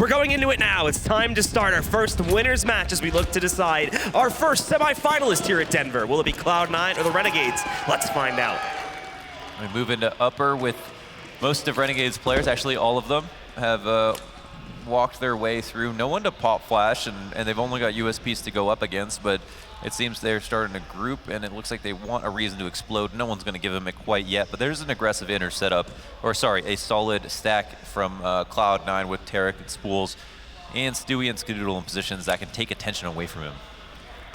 We're going into it now. It's time to start our first winners match as we look to decide our first semi-finalist here at Denver. Will it be Cloud9 or the Renegades? Let's find out. We move into upper with most of Renegades players, actually all of them, have walked their way through. No one to pop flash, and they've only got USPs to go up against, but it seems they're starting a group, and it looks like they want a reason to explode. No one's going to give them it quite yet, but there's an aggressive inner setup, or sorry, a solid stack from Cloud9 with Tarek and Spools, and Stewie and Skadoodle in positions that can take attention away from him.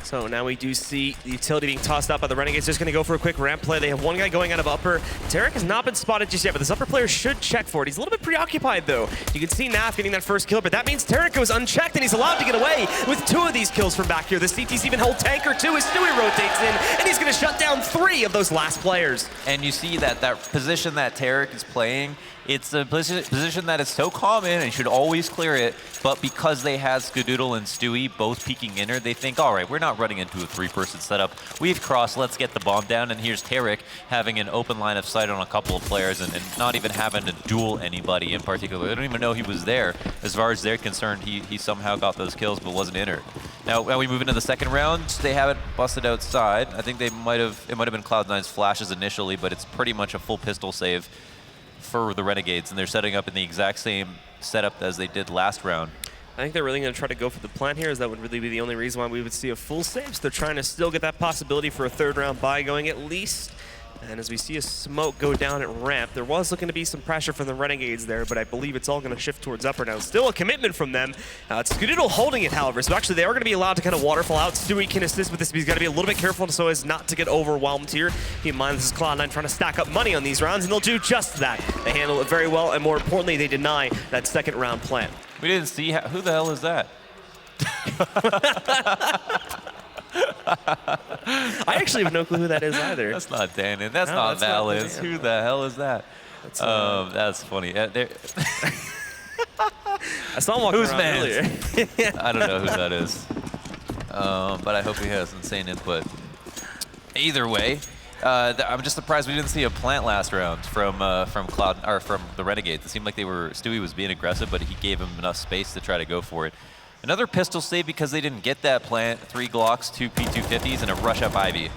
So now we do see the utility being tossed out by the Renegades. Just going to go for a quick ramp play. They have one guy going out of upper. Tarek has not been spotted just yet, but this upper player should check for it. He's a little bit preoccupied, though. You can see Naf getting that first kill, but that means Tarek goes unchecked, and he's allowed to get away with 2 of these kills from back here. The CT's even hold tanker, too, as Stewie rotates in, and he's going to shut down 3 of those last players. And you see that position that Tarek is playing, it's a position that is so common and should always clear it, but because they have Skadoodle and Stewie both peeking inner, they think, all right, we're not running into a 3-person setup. We've crossed, let's get the bomb down, and here's Tarek having an open line of sight on a couple of players and not even having to duel anybody in particular. They don't even know he was there. As far as they're concerned, he somehow got those kills but wasn't entered. Now we move into the second round. They haven't busted outside. I think it might have been Cloud9's flashes initially, but it's pretty much a full pistol save for the Renegades, and they're setting up in the exact same setup as they did last round. I think they're really going to try to go for the plant here, as that would really be the only reason why we would see a full save. So they're trying to still get that possibility for a 3rd round bye going at least. And as we see a smoke go down at ramp, there was looking to be some pressure from the Renegades there, but I believe it's all going to shift towards upper now. Still a commitment from them. It's Skadoodle holding it, however, so actually they are going to be allowed to kind of waterfall out. Stewie can assist with this, but he's got to be a little bit careful so as not to get overwhelmed here. Keep in mind, this is Cloud9 trying to stack up money on these rounds, and they'll do just that. They handle it very well, and more importantly, they deny that 2nd round plant. We didn't see who the hell is that? I actually have no clue who that is either. That's not Danon. That's not Valis. Who the hell is that? That's funny. I saw him walking around earlier. I don't know who that is. But I hope he has insane input. Either way, I'm just surprised we didn't see a plant last round from the Renegades. It seemed like Stewie was being aggressive, but he gave him enough space to try to go for it. Another pistol save because they didn't get that plant. 3 Glocks, 2 P250s, and a rush up Ivy.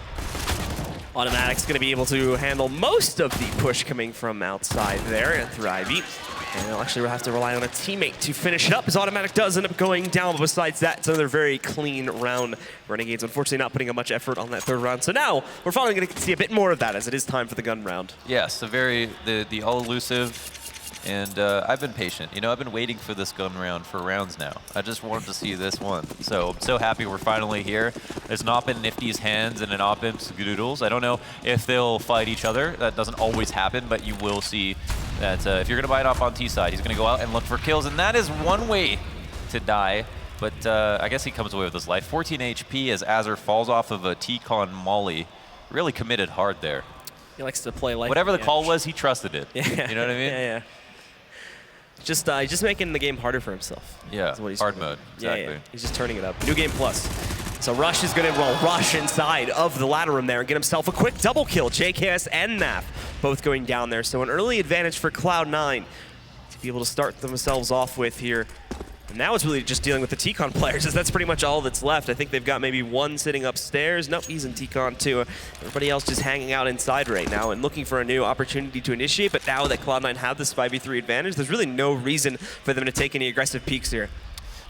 Automatic's going to be able to handle most of the push coming from outside there and through Ivy. And they'll actually have to rely on a teammate to finish it up, as Automatic does end up going down. But besides that, it's another very clean round. Renegades, unfortunately, not putting up much effort on that 3rd round. So now we're finally going to see a bit more of that, as it is time for the gun round. Yes, the all-elusive. And I've been patient. You know, I've been waiting for this gun round for rounds now. I just wanted to see this one. So I'm so happy we're finally here. There's an op in Nifty's hands and an op in Skadoodle's. I don't know if they'll fight each other. That doesn't always happen, but you will see that if you're going to buy it off on T side, he's going to go out and look for kills. And that is one way to die. But I guess he comes away with his life. 14 HP as Azur falls off of a T-Con molly. Really committed hard there. He likes to play like whatever the call was, he trusted it. Yeah. You know what I mean? Yeah. Just making the game harder for himself. Yeah, hard mode, exactly. Yeah. He's just turning it up. New game plus. So Rush is going to rush inside of the ladder room there and get himself a quick double kill. JKS and Naf both going down there. So an early advantage for Cloud9 to be able to start themselves off with here. And now it's really just dealing with the T-Con players, as that's pretty much all that's left. I think they've got maybe one sitting upstairs. Nope, he's in T-Con too. Everybody else just hanging out inside right now and looking for a new opportunity to initiate. But now that Cloud9 have this 5v3 advantage, there's really no reason for them to take any aggressive peeks here.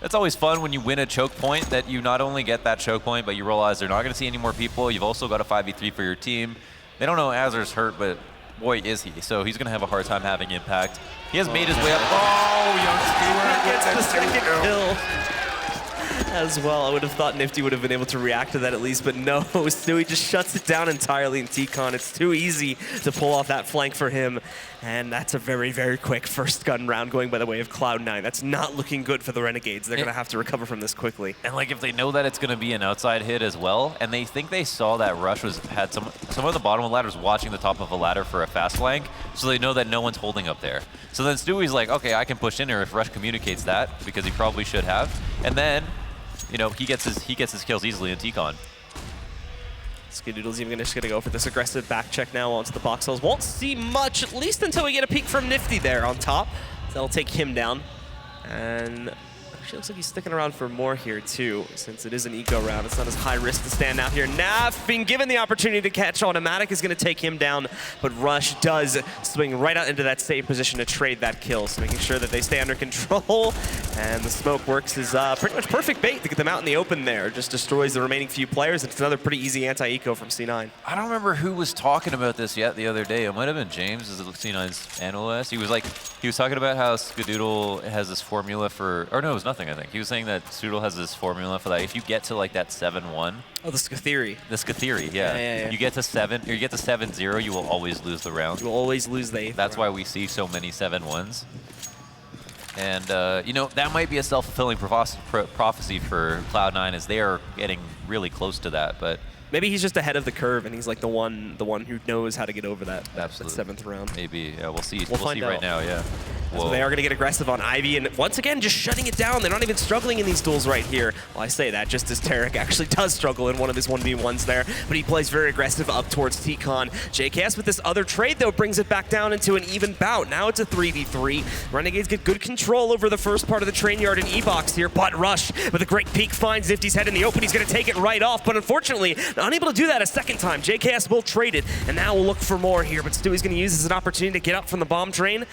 It's always fun when you win a choke point that you not only get that choke point, but you realize they're not going to see any more people. You've also got a 5v3 for your team. They don't know Azur's hurt, but boy is he. So he's going to have a hard time having impact. He has made his way up. Oh, young Stewart gets the 2nd kill as well. I would have thought Nifty would have been able to react to that at least, but no. Stewie just shuts it down entirely in T-Con. It's too easy to pull off that flank for him. And that's a very, very quick 1st gun round going by the way of Cloud9. That's not looking good for the Renegades. They're going to have to recover from this quickly. And like if they know that it's going to be an outside hit as well, and they think they saw that Rush had someone at the bottom of the ladder was watching the top of a ladder for a fast flank, so they know that no one's holding up there. So then Stewie's like, okay, I can push in here if Rush communicates that, because he probably should have. And then, you know, he gets his kills easily in T-Con. Skadoodle's even just going to go for this aggressive back check now onto the box holes. Won't see much, at least until we get a peek from Nifty there on top. So that'll take him down. And actually looks like he's sticking around for more here too, since it is an eco round. It's not as high risk to stand out here. Naf being given the opportunity to catch Automatic is going to take him down, but Rush does swing right out into that safe position to trade that kill, so making sure that they stay under control. And the smoke works as pretty much perfect bait to get them out in the open there. Just destroys the remaining few players. It's another pretty easy anti-eco from C9. I don't remember who was talking about this yet the other day. It might have been James, as C9's analyst. He was talking about how Skadoodle has this formula for, or no, it was nothing, I think. He was saying that Skadoodle has this formula for that. If you get to like that 7-1. Oh, the Skatheory. The Skatheory, yeah. You get to 7, or you get to 7-0, you will always lose the round. You will always lose the 8th That's round. why we see so many 7-1s. And, you know, that might be a self-fulfilling prophecy for Cloud9 as they are getting really close to that, but maybe he's just ahead of the curve and he's like the one who knows how to get over that 7th round. Maybe, yeah, we'll see. We'll see right now, yeah. So they are going to get aggressive on Ivy, and once again, just shutting it down. They're not even struggling in these duels right here. Well, I say that just as Tarek actually does struggle in one of his 1v1s there, but he plays very aggressive up towards T-Con. JKS with this other trade, though, brings it back down into an even bout. Now it's a 3v3. Renegades get good control over the first part of the train yard and E-Box here, but Rush with a great peek finds Nifty's head in the open. He's going to take it right off, but unfortunately, unable to do that a second time. JKS will trade it, and now we'll look for more here, but Stewie's going to use this as an opportunity to get up from the bomb train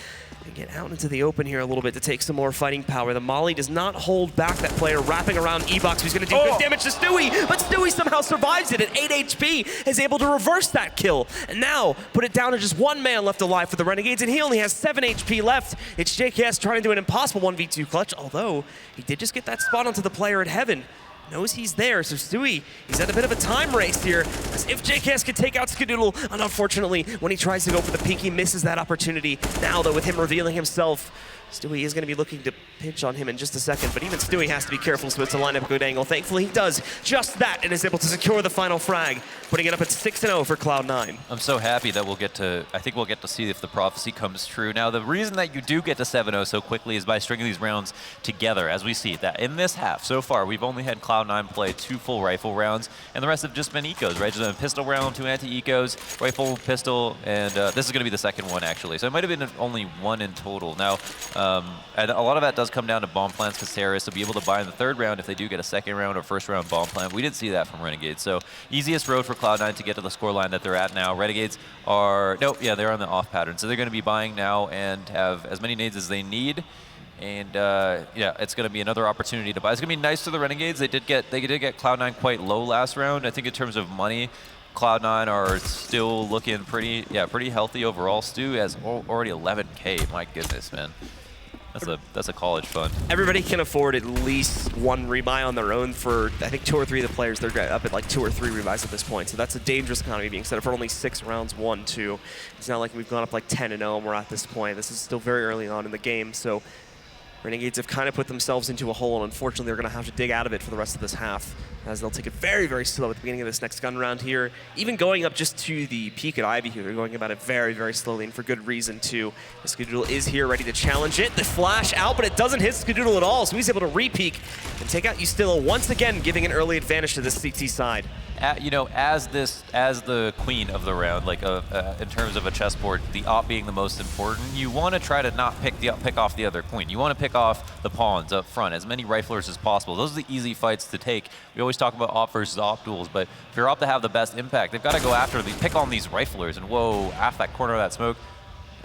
and get out into the open here a little bit to take some more fighting power. The Molly does not hold back that player wrapping around E-Box, who's going to do good damage to Stewie, but Stewie somehow survives it at 8 HP, is able to reverse that kill, and now put it down to just one man left alive for the Renegades, and he only has 7 HP left. It's JKS trying to do an impossible 1v2 clutch, although he did just get that spot onto the player at Heaven. Knows he's there, so Stewie, he's at a bit of a time race here, as if JKS could take out Skadoodle, and unfortunately, when he tries to go for the peek, he misses that opportunity. Now, though, with him revealing himself, Stewie is going to be looking to pinch on him in just a second, but even Stewie has to be careful, so it's a lineup good angle. Thankfully, he does just that and is able to secure the final frag, putting it up at 6-0 for Cloud9. I'm so happy that I think we'll get to see if the prophecy comes true. Now, the reason that you do get to 7-0 so quickly is by stringing these rounds together, as we see that in this half so far, we've only had Cloud9 play 2 full rifle rounds, and the rest have just been ecos, right? Just a pistol round, 2 anti-ecos, rifle, pistol, and this is going to be the second one, actually. So it might have been only 1 in total. Now, and a lot of that does come down to bomb plants, because Terrorists will be able to buy in the 3rd round if they do get a 2nd round or 1st round bomb plant. We didn't see that from Renegades. So easiest road for Cloud9 to get to the scoreline that they're at now. Renegades are, they're on the off pattern. So they're going to be buying now and have as many nades as they need. And yeah, it's going to be another opportunity to buy. It's going to be nice to the Renegades. They did get Cloud9 quite low last round. I think in terms of money, Cloud9 are still looking pretty healthy overall. Stu has already 11K. My goodness, man. That's a college fund. Everybody can afford at least 1 rebuy on their own for, I think, 2 or 3 of the players. They're up at like 2 or 3 rebuys at this point. So that's a dangerous economy being set up for only 6 rounds, 1, 2. It's not like we've gone up like 10-0 and we're at this point. This is still very early on in the game. So Renegades have kind of put themselves into a hole, and unfortunately they're going to have to dig out of it for the rest of this half, as they'll take it very, very slow at the beginning of this next gun round here. Even going up just to the peak at Ivy here, they're going about it very, very slowly, and for good reason too. Skadoodle is here ready to challenge it. The flash out, but it doesn't hit Skadoodle at all, so he's able to re-peek and take out Ustilla once again, giving an early advantage to this CT side. You know, as the queen of the round, like in terms of a chessboard, the op being the most important, you want to try to not pick off the other queen. You want to pick off the pawns up front, as many riflers as possible. Those are the easy fights to take. We always talk about op versus op duels, but if you're op to have the best impact, they've got to go after them. Pick on these riflers, and whoa, after that corner of that smoke,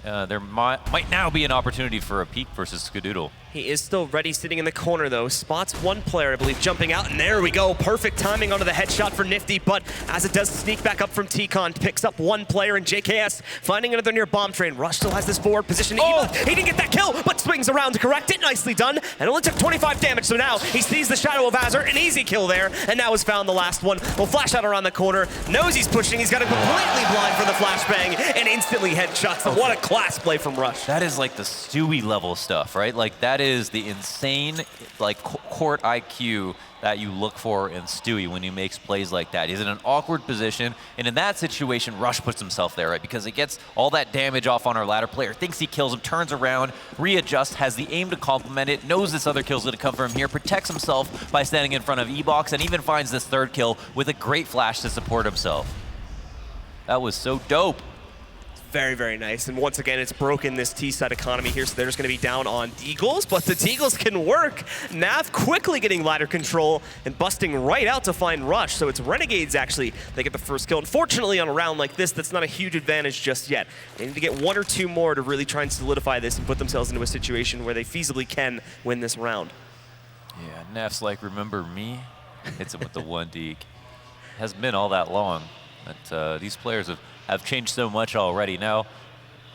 there might now be an opportunity for a peek versus Skadoodle. He is still ready, sitting in the corner, though. Spots 1 player, I believe, jumping out, and there we go. Perfect timing onto the headshot for Nifty, but as it does sneak back up from T-Con, picks up 1 player, and JKS finding another near bomb train. Rush still has this forward position. Oh! He didn't get that kill, but swings around to correct it. Nicely done, and only took 25 damage, so now he sees the Shadow of Azure, an easy kill there, and now has found the last one. Will flash out around the corner, knows he's pushing, he's got him completely blind for the flashbang, and instantly headshots. Okay. What a class play from Rush. That is like the Stewie level stuff, right? Like that is the insane like court IQ that you look for in Stewie when he makes plays like that. He's in an awkward position, and in that situation, Rush puts himself there, right? Because he gets all that damage off on our ladder player, thinks he kills him, turns around, readjusts, has the aim to complement it, knows this other kill's gonna come from here, protects himself by standing in front of E-Box, and even finds this 3rd kill with a great flash to support himself. That was so dope. Very, very nice. And once again, it's broken this T-side economy here, so they're just going to be down on Deagles, but the Deagles can work. Nav quickly getting ladder control and busting right out to find Rush, so it's Renegades, actually, they get the first kill. Unfortunately, on a round like this, that's not a huge advantage just yet. They need to get 1 or 2 more to really try and solidify this and put themselves into a situation where they feasibly can win this round. Yeah, Naf's like, remember me? Hits him with the 1D. Hasn't been all that long, but these players have changed so much already. Now,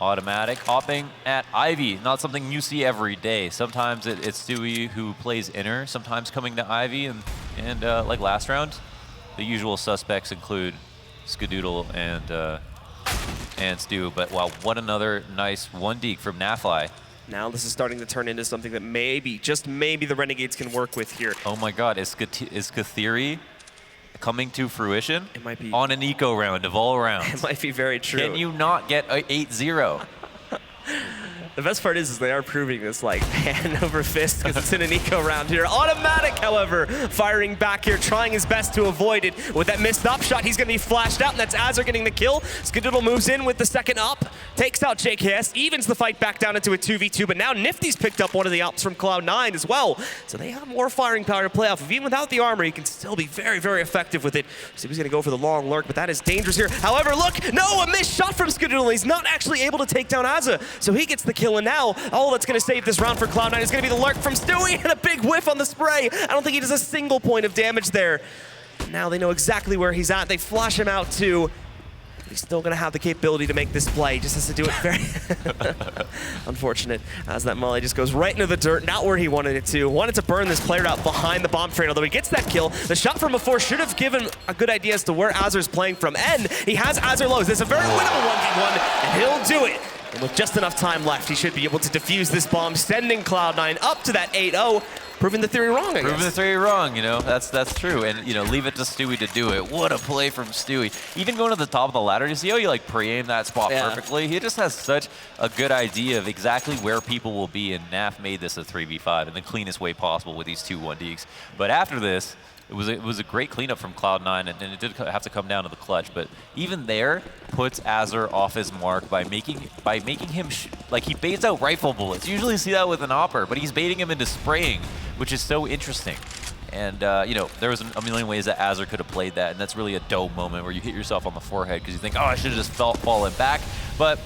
Automatic hopping at Ivy, not something you see every day. Sometimes it's Stewie who plays inner, sometimes coming to Ivy, and like last round, the usual suspects include Skadoodle and Stu. But wow, what another nice 1D from Nafly. Now this is starting to turn into something that maybe, just maybe, the Renegades can work with here. Oh my God, is Kathiri coming to fruition? It might be. On an eco round of all rounds. It might be very true. Can you not get a 8-0? The best part is they are proving this like hand over fist because it's in an eco round here. Automatic, however, firing back here, trying his best to avoid it. With that missed up shot, he's going to be flashed out, and that's Azur getting the kill. Skadoodle moves in with the second up, takes out JKS, evens the fight back down into a 2v2, but now Nifty's picked up one of the ops from Cloud9 as well. So they have more firing power to play off of. Even without the armor, he can still be very, very effective with it. So he's going to go for the long lurk, but that is dangerous here. However, look, no, a missed shot from Skadoodle. He's not actually able to take down Azur, so he gets the kill, and now all that's going to save this round for Cloud9 is going to be the lurk from Stewie and a big whiff on the spray. I don't think he does a single point of damage there. Now they know exactly where he's at. They flash him out too. He's still going to have the capability to make this play. He just has to do it very unfortunate as that molly just goes right into the dirt, not where he wanted it to. Wanted to burn this player out behind the bomb train, although he gets that kill. The shot from before should have given a good idea as to where Azur's playing from. And he has Azur lows. This is a very winnable 1v1, and he'll do it. And with just enough time left, he should be able to defuse this bomb, sending Cloud9 up to that 8-0, proving the theory wrong, I guess. Proving the theory wrong, you know, that's true. And, you know, leave it to Stewie to do it. What a play from Stewie. Even going to the top of the ladder, you see how you, like, pre-aim that spot perfectly? He just has such a good idea of exactly where people will be, and Naf made this a 3v5 in the cleanest way possible with these 2 1Ds. But after this, it was a great cleanup from Cloud9, and it did have to come down to the clutch. But even there, puts Azur off his mark by making him like he baits out rifle bullets. You usually see that with an opper, but he's baiting him into spraying, which is so interesting. And you know, there was a million ways that Azur could have played that, and that's really a dope moment where you hit yourself on the forehead because you think, oh, I should have just fallen back. But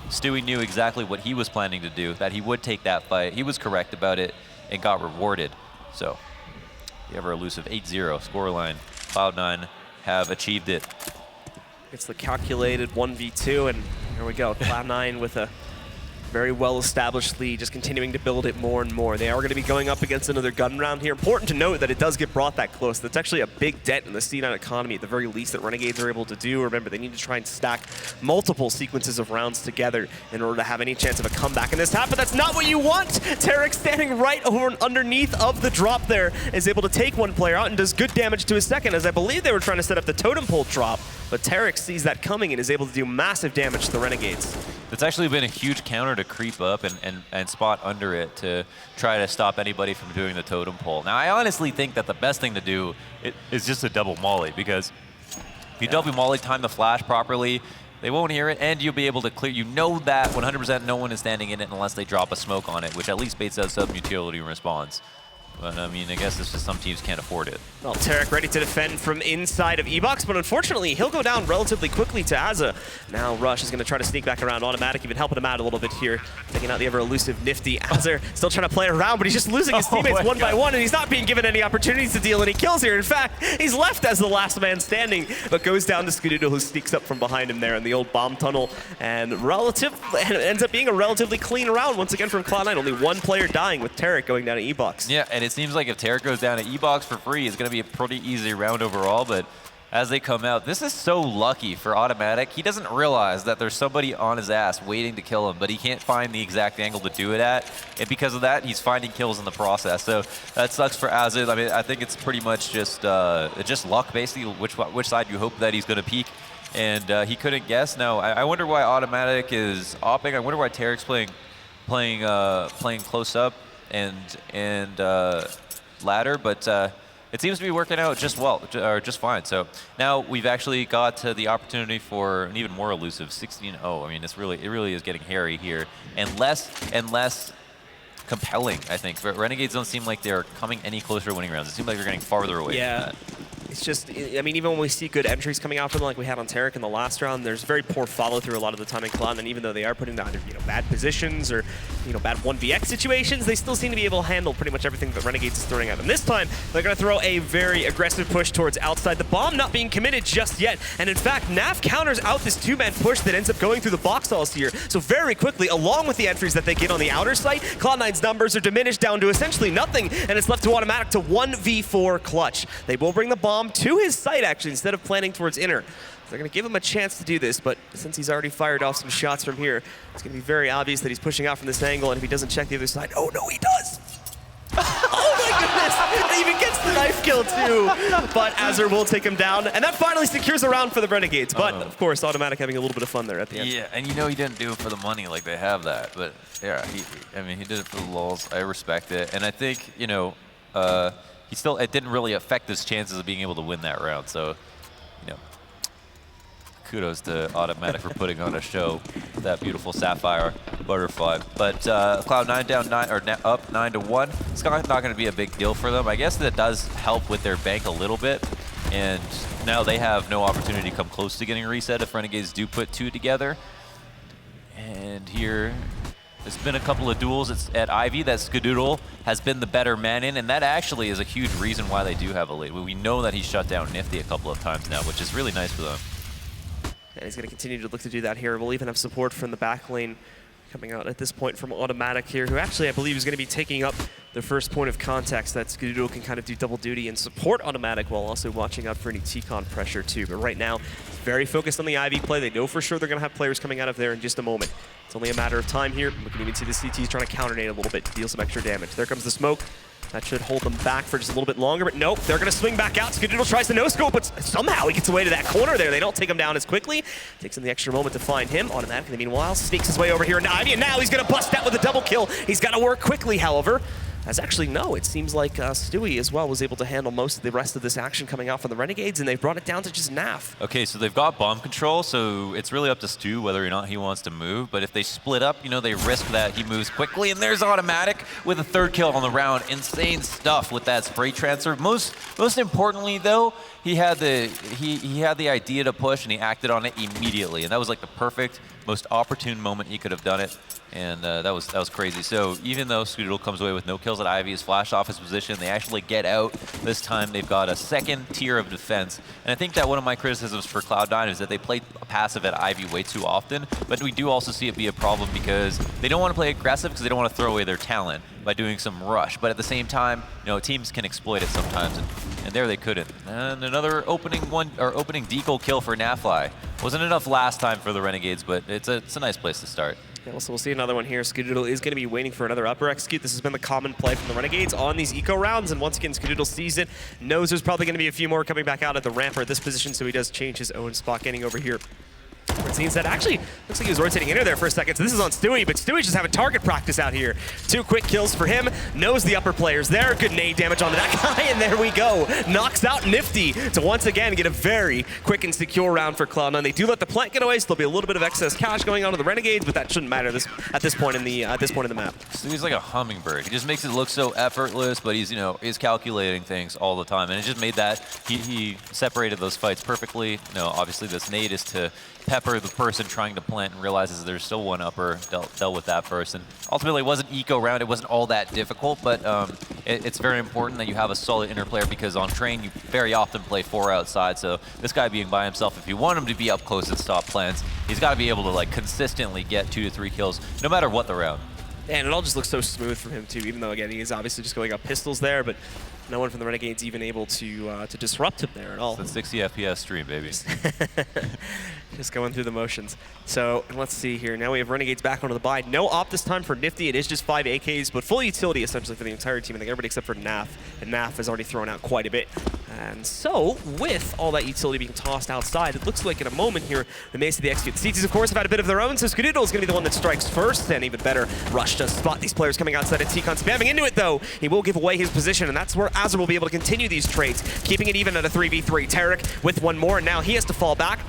Stewie knew exactly what he was planning to do, that he would take that fight. He was correct about it and got rewarded. So. The ever elusive 8-0 scoreline. Cloud9 have achieved it. It's the calculated 1v2, and here we go. Cloud9 with a very well-established lead, just continuing to build it more and more. They are going to be going up against another gun round here. Important to note that it does get brought that close. That's actually a big dent in the C9 economy, at the very least, that Renegades are able to do. Remember, they need to try and stack multiple sequences of rounds together in order to have any chance of a comeback in this half, but that's not what you want! Tarek standing right over underneath of the drop there is able to take one player out and does good damage to his second, as I believe they were trying to set up the totem pole drop, but Tarek sees that coming and is able to do massive damage to the Renegades. It's actually been a huge counter to creep up and spot under it to try to stop anybody from doing the totem pole. Now, I honestly think that the best thing to do is just a double molly, because if you double molly, time the flash properly, they won't hear it, and you'll be able to clear. You know that 100% no one is standing in it unless they drop a smoke on it, which at least baits out sub-utility response. But, I mean, I guess it's just some teams can't afford it. Well, Tarek ready to defend from inside of E-Box, but unfortunately, he'll go down relatively quickly to Azur. Now Rush is going to try to sneak back around. Automatic even helping him out a little bit here, taking out the ever-elusive Nifty. Azur still trying to play around, but he's just losing his teammates one by one, and he's not being given any opportunities to deal any kills here. In fact, he's left as the last man standing, but goes down to Skadoodle, who sneaks up from behind him there in the old bomb tunnel, and ends up being a relatively clean round once again from Cloud9. Only one player dying, with Tarek going down to E-Box. Yeah, and it seems like if Tarek goes down to E-Box for free, it's going to be a pretty easy round overall, but as they come out, this is so lucky for Automatic. He doesn't realize that there's somebody on his ass waiting to kill him, but he can't find the exact angle to do it at, and because of that, he's finding kills in the process. So that sucks for Azur. I mean, I think it's pretty much just luck, basically, which side you hope that he's going to peek, and he couldn't guess. Now, I wonder why Automatic is opping. I wonder why Tarek's playing close up and ladder, but it seems to be working out just just fine. So now we've actually got to the opportunity for an even more elusive 16-0. I mean, it really is getting hairy here, and less compelling, I think. But Renegades don't seem like they're coming any closer to winning rounds. It seems like they're getting farther away from that. It's just, I mean, even when we see good entries coming out from them like we had on Tarek in the last round, there's very poor follow-through a lot of the time in Cloud9, and even though they are putting down either, bad positions or, bad 1vx situations, they still seem to be able to handle pretty much everything that Renegades is throwing at them. This time, they're going to throw a very aggressive push towards outside. The bomb not being committed just yet, and in fact, Naf counters out this two-man push that ends up going through the box halls here. So very quickly, along with the entries that they get on the outer site, Cloud9's numbers are diminished down to essentially nothing, and it's left to Automatic to 1v4 clutch. They will bring the bomb to his site, actually, instead of planning towards inner. They're going to give him a chance to do this, but since he's already fired off some shots from here, it's going to be very obvious that he's pushing out from this angle, and if he doesn't check the other side, oh no, he does! Oh my goodness! He even gets the knife kill too! But Azur will take him down, and that finally secures a round for the Renegades. But, of course, Automatic having a little bit of fun there at the end. Yeah, and he didn't do it for the money, like they have that. But yeah, I mean, he did it for the lulz. I respect it. And I think, it didn't really affect his chances of being able to win that round. So, kudos to Automatic for putting on a show, that beautiful Sapphire butterfly. But Cloud9 down up 9-1. It's not going to be a big deal for them. I guess that does help with their bank a little bit. And now they have no opportunity to come close to getting reset if Renegades do put two together. And here, there's been a couple of duels at Ivy that Skadoodle has been the better man in, and that actually is a huge reason why they do have a lead. We know that he shut down Nifty a couple of times now, which is really nice for them. And he's going to continue to look to do that here. We'll even have support from the back lane coming out at this point from Automatic here, who actually I believe is going to be taking up the first point of contact so that Skadoodle can kind of do double duty and support Automatic while also watching out for any T-Con pressure too. But right now, very focused on the Ivy play. They know for sure they're going to have players coming out of there in just a moment. It's only a matter of time here. We can even see the CTs trying to counter-nade a little bit to deal some extra damage. There comes the smoke. That should hold them back for just a little bit longer, but nope, they're going to swing back out. Skadoodle tries to no-scope, but somehow he gets away to that corner there. They don't take him down as quickly. Takes him the extra moment to find him. Automatically, meanwhile, sneaks his way over here into Ivy, and now he's going to bust out with a double kill. He's got to work quickly, however. As actually, no, it seems like Stewie as well was able to handle most of the rest of this action coming out from the Renegades, and they've brought it down to just Naf. Okay, so they've got bomb control, so it's really up to Stu whether or not he wants to move. But if they split up, they risk that he moves quickly, and there's Automatic with a third kill on the round. Insane stuff with that spray transfer. Most importantly, though, he had the idea to push, and he acted on it immediately, and that was like the perfect, most opportune moment he could have done it. And that was crazy. So even though Skadoodle comes away with no kills at Ivy, is flashed off his position, they actually get out. This time they've got a second tier of defense. And I think that one of my criticisms for Cloud9 is that they play passive at Ivy way too often. But we do also see it be a problem because they don't want to play aggressive because they don't want to throw away their talent by doing some rush. But at the same time, teams can exploit it sometimes, and there they couldn't. And another opening deco kill for Nafly. Wasn't enough last time for the Renegades, but it's a nice place to start. Yeah, so we'll see another one here. Skadoodle is going to be waiting for another upper execute. This has been the common play from the Renegades on these eco rounds, and once again, Skadoodle sees it, knows there's probably going to be a few more coming back out at the ramp at this position, so he does change his own spot, getting over here. It seems that actually looks like he was rotating inner there for a second. So this is on Stewie, but Stewie's just having target practice out here. 2 quick kills for him. Knows the upper players there. Good nade damage onto that guy, and there we go. Knocks out Nifty to once again get a very quick and secure round for Cloud9. They do let the plant get away, so there'll be a little bit of excess cash going on to the Renegades, but that shouldn't matter at this point in the map. Stewie's like a hummingbird. He just makes it look so effortless, but he's calculating things all the time, and it just made that he separated those fights perfectly. Obviously this nade is to pepper the person trying to plant and realizes there's still one upper, dealt with that first. And ultimately, it wasn't eco round. It wasn't all that difficult, but it's very important that you have a solid inner player because on train, you very often play 4 outside. So this guy being by himself, if you want him to be up close and stop plants, he's got to be able to consistently get 2 to 3 kills, no matter what the round. And it all just looks so smooth from him too, even though again he is obviously just going up pistols there, but no one from the Renegades even able to disrupt him there at all. It's a 60 FPS stream, baby. Just going through the motions. So let's see here. Now we have Renegades back onto the buy. No op this time for Nifty. It is just 5 AKs, but full utility essentially for the entire team. I think everybody except for Naf. And Naf has already thrown out quite a bit And so, with all that utility being tossed outside, it looks like in a moment here, we may see the execute. The CTs, of course, have had a bit of their own, so Skadoodle is going to be the one that strikes first, and even better, Rush does spot these players coming outside of T-Con, spamming into it, though. He will give away his position, and that's where Azur will be able to continue these trades, keeping it even at a 3v3. Tarek with one more, and now he has to fall back.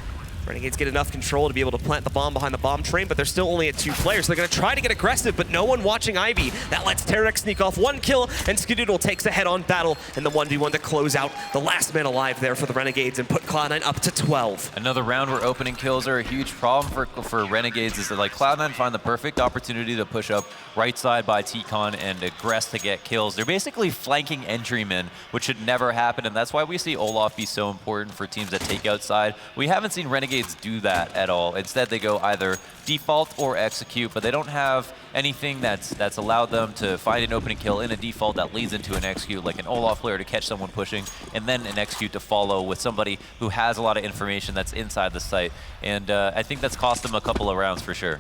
Renegades get enough control to be able to plant the bomb behind the bomb train, but they're still only at 2 players. So they're going to try to get aggressive, but no one watching Ivy. That lets Tarek sneak off 1 kill, and Skadoodle takes a head-on battle in the 1v1 to close out the last man alive there for the Renegades and put Cloud9 up to 12. Another round where opening kills are a huge problem for Renegades is that like Cloud9 find the perfect opportunity to push up right side by T-Con and aggress to get kills. They're basically flanking entrymen, which should never happen, and that's why we see Olaf be so important for teams that take outside. We haven't seen Renegades do that at all. Instead, they go either default or execute, but they don't have anything that's allowed them to find an opening kill in a default that leads into an execute, like an Olaf player to catch someone pushing, and then an execute to follow with somebody who has a lot of information that's inside the site. And I think that's cost them a couple of rounds for sure.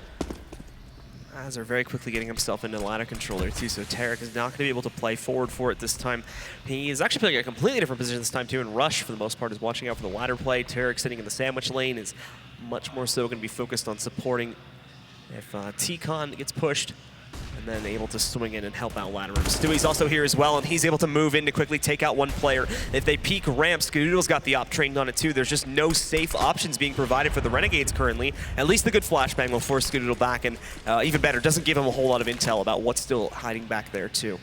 Azur very quickly getting himself into ladder controller too, so Tarek is not going to be able to play forward for it this time. He is actually playing a completely different position this time too, and Rush for the most part is watching out for the ladder play. Tarek sitting in the sandwich lane is much more so going to be focused on supporting if T-Con gets pushed, and then able to swing in and help out ladder room. Stewie's also here as well, and he's able to move in to quickly take out one player. If they peek ramp, Skadoodle's got the op trained on it too. There's just no safe options being provided for the Renegades currently. At least the good flashbang will force Skadoodle back, and even better, doesn't give him a whole lot of intel about what's still hiding back there too.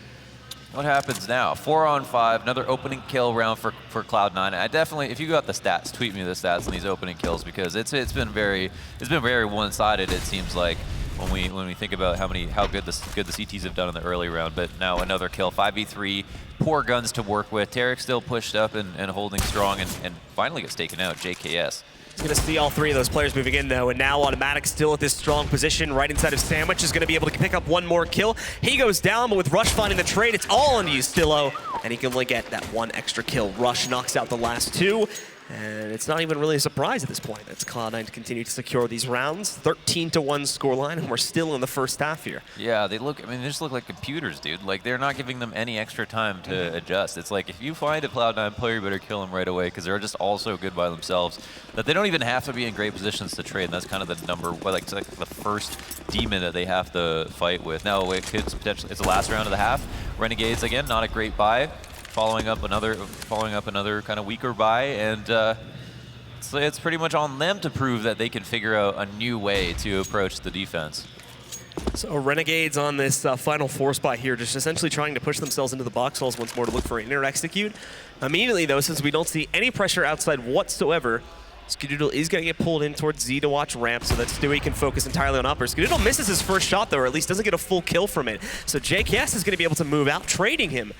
What happens now? 4-on-5, another opening kill round for Cloud9. I definitely, if you got the stats, tweet me the stats on these opening kills, because it's been very one-sided. It seems like when we think about how good the CTs have done in the early round. But now another kill, 5v3, poor guns to work with. Tarek still pushed up and holding strong, and finally gets taken out. JKS. He's going to see all 3 of those players moving in, though, and now Automatic still at this strong position right inside of Sandwich is going to be able to pick up one more kill. He goes down, but with Rush finding the trade, it's all on you, Stillo, and he can only get that 1 extra kill. Rush knocks out the last 2, and it's not even really a surprise at this point. It's Cloud9 to continue to secure these rounds. 13-1 scoreline, and we're still in the first half here. Yeah, they just look like computers, dude. Like, they're not giving them any extra time to adjust. It's like, if you find a Cloud9 player, you better kill him right away, because they're just all so good by themselves that they don't even have to be in great positions to trade. And that's kind of the number, like the first demon that they have to fight with. Now, it could potentially, it's the last round of the half. Renegades, again, not a great buy. Following up another kind of weaker buy, and so it's pretty much on them to prove that they can figure out a new way to approach the defense. So Renegades on this final 4 spot here, just essentially trying to push themselves into the box holes once more to look for an inner execute. Immediately though, since we don't see any pressure outside whatsoever, Skadoodle is going to get pulled in towards Z to watch ramp so that Stewie can focus entirely on uppers. Skadoodle misses his first shot though, or at least doesn't get a full kill from it. So JKS is going to be able to move out, trading him.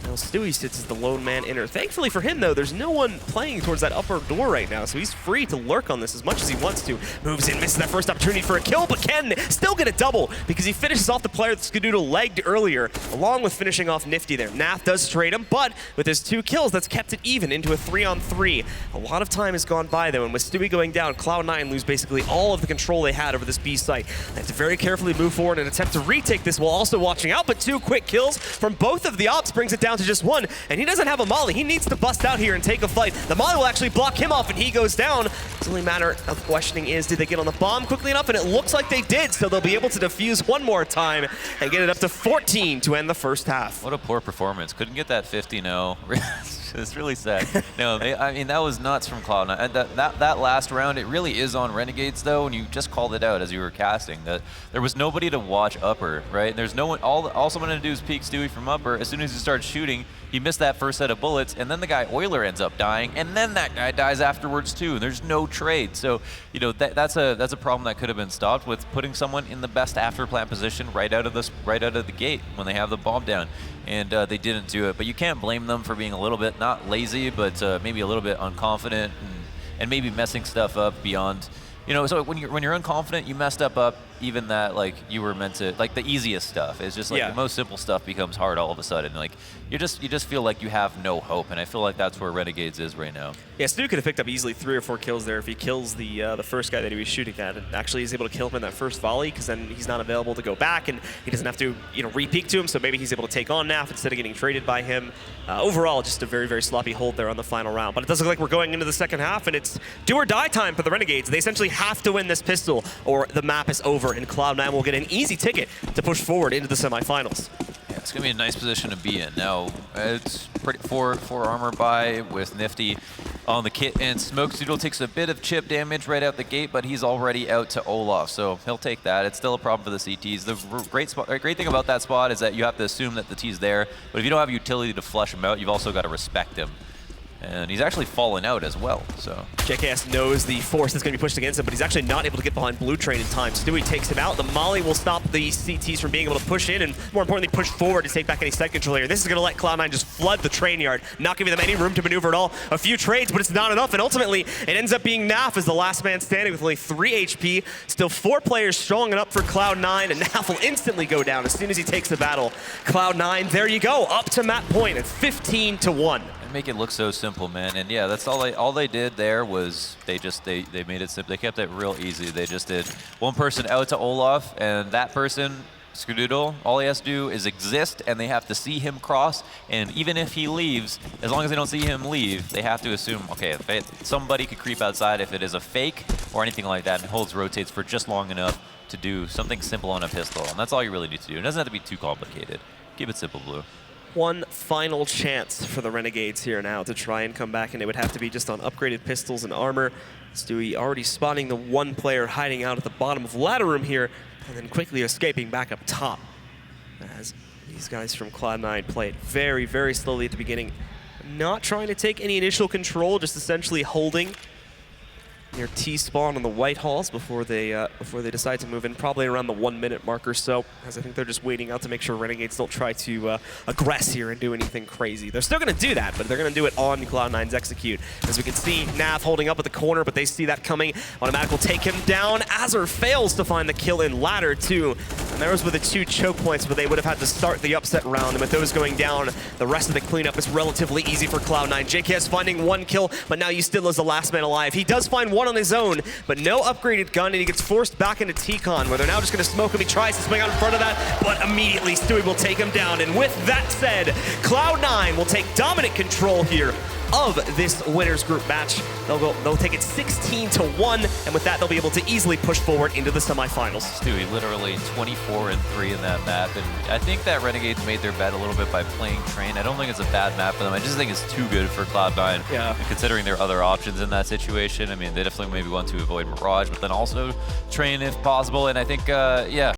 Now Stewie sits as the lone man inner. Thankfully for him, though, there's no one playing towards that upper door right now, so he's free to lurk on this as much as he wants to. Moves in, misses that first opportunity for a kill, but can still get a double because he finishes off the player that Skadoodle legged earlier, along with finishing off Nifty there. Nath does trade him, but with his 2 kills, that's kept it even into a 3-on-3. A lot of time has gone by, though, and with Stewie going down, Cloud9 lose basically all of the control they had over this B site. They have to very carefully move forward and attempt to retake this while also watching out, but 2 quick kills from both of the ops brings it down to just 1. And he doesn't have a molly. He needs to bust out here and take a fight. The molly will actually block him off and he goes down. It's only a matter of questioning is, did they get on the bomb quickly enough? And it looks like they did, so they'll be able to defuse one more time and get it up to 14 to end the first half. What a poor performance. Couldn't get that 50, no. It's really sad. No, I mean, that was nuts from Cloud9. That last round, it really is on Renegades, though, and you just called it out as you were casting, that there was nobody to watch upper, right? There's no one, all someone had to do is peek Stewie from upper. As soon as he starts shooting, he missed that first set of bullets, and then the guy Euler ends up dying, and then that guy dies afterwards, too. There's no trade. So, you know, that's a problem that could have been stopped with putting someone in the best after plant position right out of the gate when they have the bomb down. And they didn't do it. But you can't blame them for being a little bit, not lazy, but maybe a little bit unconfident and maybe messing stuff up beyond, you know, so when you're unconfident, you messed up even that, like, you were meant to, like, the easiest stuff is just like the most simple stuff becomes hard all of a sudden. Like, you just feel like you have no hope, and I feel like that's where Renegades is right now. Yeah, Stu could have picked up easily 3 or 4 kills there if he kills the first guy that he was shooting at, and actually he's able to kill him in that first volley, because then he's not available to go back, and he doesn't have to, you know, re-peek to him, so maybe he's able to take on Naf instead of getting traded by him. Overall, just a very, very sloppy hold there on the final round. But it does look like we're going into the second half, and it's do or die time for the Renegades. They essentially have to win this pistol, or the map is over, and Cloud9 will get an easy ticket to push forward into the semifinals. Yeah, it's going to be a nice position to be in. Now, it's pretty four armor buy with Nifty on the kit, and Smoke Zoodle takes a bit of chip damage right out the gate, but he's already out to Olaf, so he'll take that. It's still a problem for the CTs. The great thing about that spot is that you have to assume that the T's there, but if you don't have utility to flush him out, you've also got to respect him. And he's actually fallen out as well, so. JKS knows the force that's going to be pushed against him, but he's actually not able to get behind Blue Train in time. Stewie takes him out. The Molly will stop the CTs from being able to push in, and more importantly, push forward to take back any side control here. This is going to let Cloud9 just flood the train yard, not giving them any room to maneuver at all. A few trades, but it's not enough, and ultimately, it ends up being Naf as the last man standing with only 3 HP. Still 4 players strong and up for Cloud9, and Naf will instantly go down as soon as he takes the battle. Cloud9, there you go, up to map point at 15-1. Make it look so simple, man. And yeah, that's all they did there was they made it simple. They kept it real easy. They just did one person out to Olaf, and that person, Skadoodle, all he has to do is exist, and they have to see him cross. And even if he leaves, as long as they don't see him leave, they have to assume, okay, somebody could creep outside if it is a fake or anything like that, and holds rotates for just long enough to do something simple on a pistol. And that's all you really need to do. It doesn't have to be too complicated. Keep it simple, Blue. One final chance for the Renegades here now to try and come back, and it would have to be just on upgraded pistols and armor. Stewie already spotting the one player hiding out at the bottom of ladder room here, and then quickly escaping back up top. As these guys from Cloud9 play it very, very slowly at the beginning. Not trying to take any initial control, just essentially holding near T-spawn on the White Halls before they decide to move in, probably around the 1-minute mark or so, as I think they're just waiting out to make sure Renegades don't try to aggress here and do anything crazy. They're still going to do that, but they're going to do it on Cloud9's execute. As we can see, Nav holding up at the corner, but they see that coming. Automatic will take him down. Azur fails to find the kill in ladder 2. And those were the 2 choke points, but they would have had to start the upset round. And with those going down, the rest of the cleanup is relatively easy for Cloud9. JKS finding 1 kill, but now Still is the last man alive. He does find 1 on his own, but no upgraded gun, and he gets forced back into T-Con, where they're now just going to smoke him. He tries to swing out in front of that, but immediately Stewie will take him down. And with that said, Cloud9 will take dominant control here of this winners group match. They'll take it 16-1, and with that, they'll be able to easily push forward into the semifinals. Stewie literally 24-3 in that map, and I think that Renegades made their bet a little bit by playing Train. I don't think it's a bad map for them. I just think it's too good for Cloud9. Yeah. And considering their other options in that situation, I mean, they definitely maybe want to avoid Mirage, but then also Train if possible. And I think, yeah,